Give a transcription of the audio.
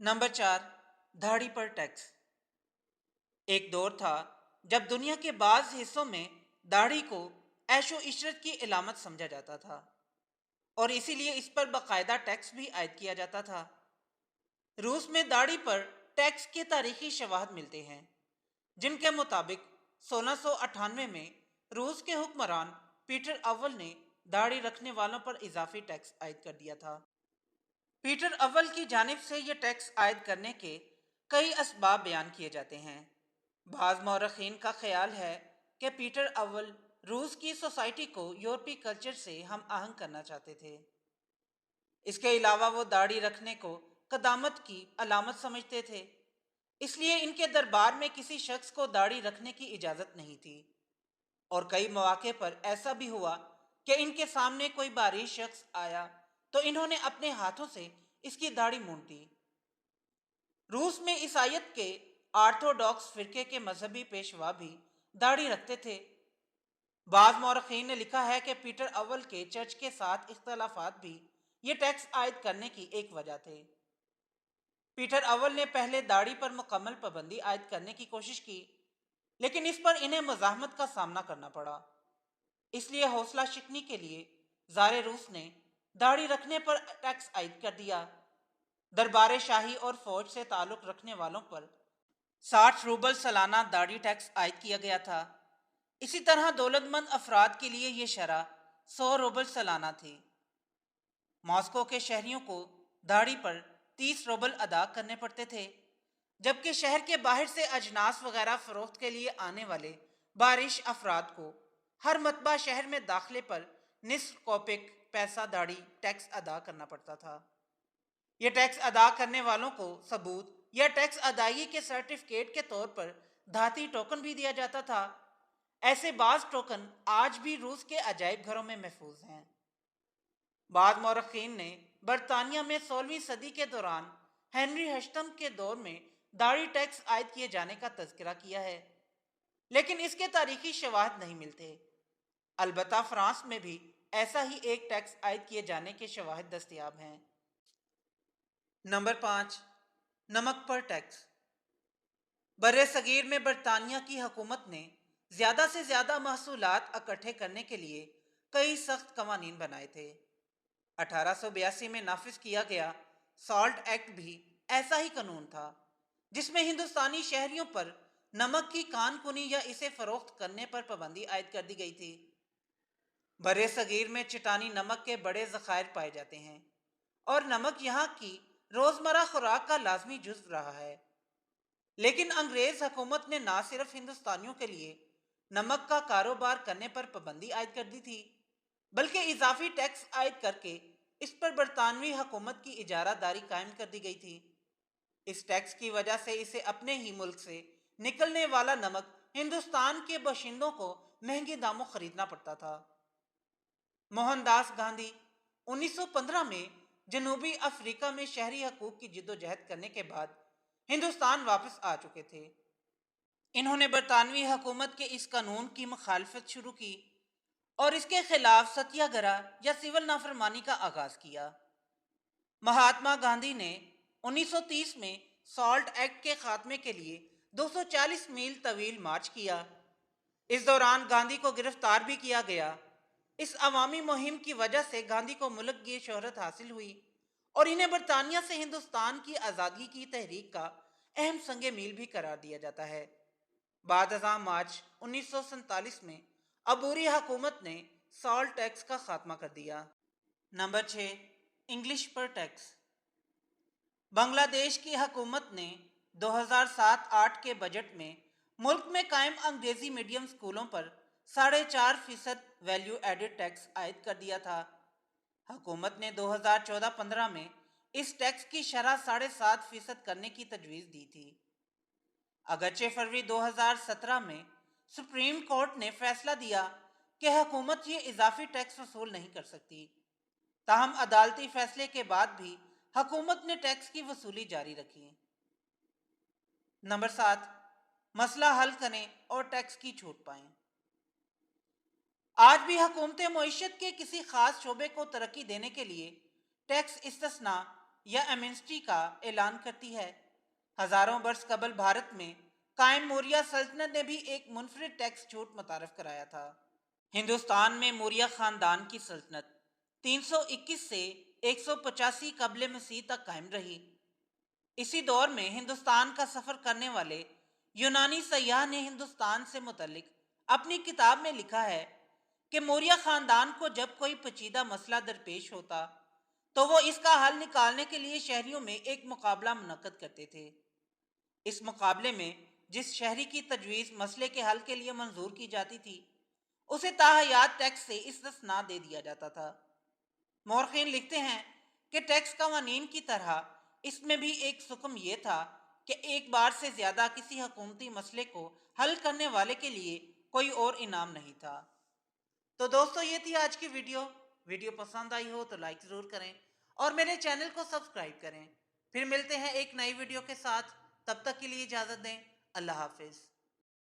Number 4، دھاڑی پر tax. ایک دور تھا جب دنیا کے بعض حصوں میں داڑھی کو عیش و عشرت کی علامت سمجھا جاتا تھا اور اسی لیے اس پر باقاعدہ ٹیکس بھی عائد کیا جاتا تھا۔ روس میں داڑھی پر ٹیکس کے تاریخی شواہد ملتے ہیں، جن کے مطابق 1698 میں روس کے حکمران پیٹر اول نے داڑھی رکھنے والوں پر اضافی ٹیکس عائد کر دیا تھا۔ پیٹر اول کی جانب سے یہ ٹیکس عائد کرنے کے کئی اسباب بیان کیے جاتے ہیں۔ بعض مورخین کا خیال ہے کہ پیٹر اول روس کی سوسائٹی کو یورپی کلچر سے ہم آہنگ کرنا چاہتے تھے۔ اس کے علاوہ وہ داڑھی رکھنے کو قدامت کی علامت سمجھتے تھے، اس لیے ان کے دربار میں کسی شخص کو داڑھی رکھنے کی اجازت نہیں تھی، اور کئی مواقع پر ایسا بھی ہوا کہ ان کے سامنے کوئی باریک شخص آیا تو انہوں نے اپنے ہاتھوں سے اس کی داڑھی مونڈ دی۔ روس میں عیسائیت کے آرتھوڈاکس فرقے کے مذہبی پیشوا بھی داڑھی رکھتے تھے۔ بعض مورخین نے لکھا ہے کہ پیٹر اول کے چرچ کے ساتھ اختلافات بھی یہ ٹیکس عائد کرنے کی ایک وجہ تھے۔ پیٹر اول نے پہلے داڑھی پر مکمل پابندی عائد کرنے کی کوشش کی، لیکن اس پر انہیں مزاحمت کا سامنا کرنا پڑا۔ اس لیے حوصلہ شکنی کے لیے زار روس نے داڑھی رکھنے پر ٹیکس عائد کر دیا۔ دربار شاہی اور فوج سے تعلق رکھنے والوں پر 60 روبل سالانہ داڑھی ٹیکس عائد کیا گیا تھا۔ اسی طرح دولت مند افراد کے لیے یہ شرح 100 روبل سالانہ تھی۔ ماسکو کے شہریوں کو داڑھی پر 30 روبل ادا کرنے پڑتے تھے، جبکہ شہر کے باہر سے اجناس وغیرہ فروخت کے لیے آنے والے بارش افراد کو ہر مرتبہ شہر میں داخلے پر نصف کوپیک پیسہ داڑھی ٹیکس ادا کرنا پڑتا تھا۔ یہ ٹیکس ادا کرنے والوں کو ثبوت یا ٹیکس ادائیگی کے سرٹیفکیٹ کے طور پر دھاتی ٹوکن بھی دیا جاتا تھا۔ ایسے بعض ٹوکن آج بھی روس کے عجائب گھروں میں محفوظ ہیں۔ بعض مورخین نے برطانیہ میں 16ویں صدی کے دوران ہنری ہشتم کے دور میں داڑھی ٹیکس عائد کیے جانے کا تذکرہ کیا ہے، لیکن اس کے تاریخی شواہد نہیں ملتے۔ البتہ فرانس میں بھی ایسا ہی ایک ٹیکس عائد کیے جانے کے شواہد دستیاب ہیں۔ نمبر 5، نمک پر ٹیکس۔ بر صغیر میں برطانیہ کی حکومت نے زیادہ سے زیادہ محصولات اکٹھے کرنے کے لیے کئی سخت قوانین بنائے تھے۔ 1882 میں نافذ کیا گیا سالٹ ایکٹ بھی ایسا ہی قانون تھا، جس میں ہندوستانی شہریوں پر نمک کی کان کنی یا اسے فروخت کرنے پر پابندی عائد کر دی گئی تھی۔ بر صغیر میں چٹانی نمک کے بڑے ذخائر پائے جاتے ہیں، اور نمک یہاں کی روزمرہ خوراک کا لازمی جزو رہا ہے۔ لیکن انگریز حکومت نے نہ صرف ہندوستانیوں کے لیے نمک کا کاروبار کرنے پر پابندی عائد کر دی تھی، بلکہ اضافی ٹیکس عائد کر کے اس پر برطانوی حکومت کی اجارہ داری قائم کر دی گئی تھی۔ اس ٹیکس کی وجہ سے اسے اپنے ہی ملک سے نکلنے والا نمک ہندوستان کے باشندوں کو مہنگے داموں خریدنا پڑتا تھا۔ موہن داس گاندھی 1915 میں جنوبی افریقہ میں شہری حقوق کی جدوجہد کرنے کے بعد ہندوستان واپس آ چکے تھے۔ انہوں نے برطانوی حکومت کے اس قانون کی مخالفت شروع کی اور اس کے خلاف ستیہ گرہ یا سول نافرمانی کا آغاز کیا۔ مہاتما گاندھی نے 1930 میں سالٹ ایکٹ کے خاتمے کے لیے 240 میل طویل مارچ کیا۔ اس دوران گاندھی کو گرفتار بھی کیا گیا۔ اس عوامی مہم کی وجہ سے گاندھی کو ملک گیر شہرت حاصل ہوئی اور انہیں برطانیہ سے ہندوستان کی آزادی کی تحریک کا اہم سنگ میل بھی قرار دیا جاتا ہے۔ بعد ازاں مارچ 1947 میں عبوری حکومت نے سالٹ ٹیکس کا خاتمہ کر دیا۔ نمبر 6، انگلش پر ٹیکس۔ بنگلہ دیش کی حکومت نے 2007-8 کے بجٹ میں ملک میں قائم انگریزی میڈیم اسکولوں پر 4.5% ویلیو ایڈڈ ٹیکس عائد کر دیا تھا۔ حکومت نے 2014-15 میں اس ٹیکس کی شرح 7.5% کرنے کی تجویز دی تھی۔ اگرچہ فروری 2017 میں سپریم کورٹ نے فیصلہ دیا کہ حکومت یہ اضافی ٹیکس وصول نہیں کر سکتی، تاہم عدالتی فیصلے کے بعد بھی حکومت نے ٹیکس کی وصولی جاری رکھی۔ نمبر 7، مسئلہ حل کریں اور ٹیکس کی چھوٹ پائیں۔ آج بھی حکومتیں معیشت کے کسی خاص شعبے کو ترقی دینے کے لیے ٹیکس استثناء یا ایمنسٹی کا اعلان کرتی ہے۔ ہزاروں برس قبل بھارت میں قائم موریہ سلطنت نے بھی ایک منفرد ٹیکس چھوٹ متعارف کرایا تھا۔ ہندوستان میں موریہ خاندان کی سلطنت 321 سے 185 قبل مسیح تک قائم رہی۔ اسی دور میں ہندوستان کا سفر کرنے والے یونانی سیاح نے ہندوستان سے متعلق اپنی کتاب میں لکھا ہے کہ موریہ خاندان کو جب کوئی پیچیدہ مسئلہ درپیش ہوتا تو وہ اس کا حل نکالنے کے لیے شہریوں میں ایک مقابلہ منعقد کرتے تھے۔ اس مقابلے میں جس شہری کی تجویز مسئلے کے حل کے لیے منظور کی جاتی تھی اسے تاحیات ٹیکس سے استثناء دے دیا جاتا تھا۔ مورخین لکھتے ہیں کہ ٹیکس قوانین کی طرح اس میں بھی ایک حکم یہ تھا کہ ایک بار سے زیادہ کسی حکومتی مسئلے کو حل کرنے والے کے لیے کوئی اور انعام نہیں تھا۔ تو دوستو یہ تھی آج کی ویڈیو پسند آئی ہو تو لائک ضرور کریں اور میرے چینل کو سبسکرائب کریں۔ پھر ملتے ہیں ایک نئی ویڈیو کے ساتھ، تب تک کے لیے اجازت دیں۔ اللہ حافظ۔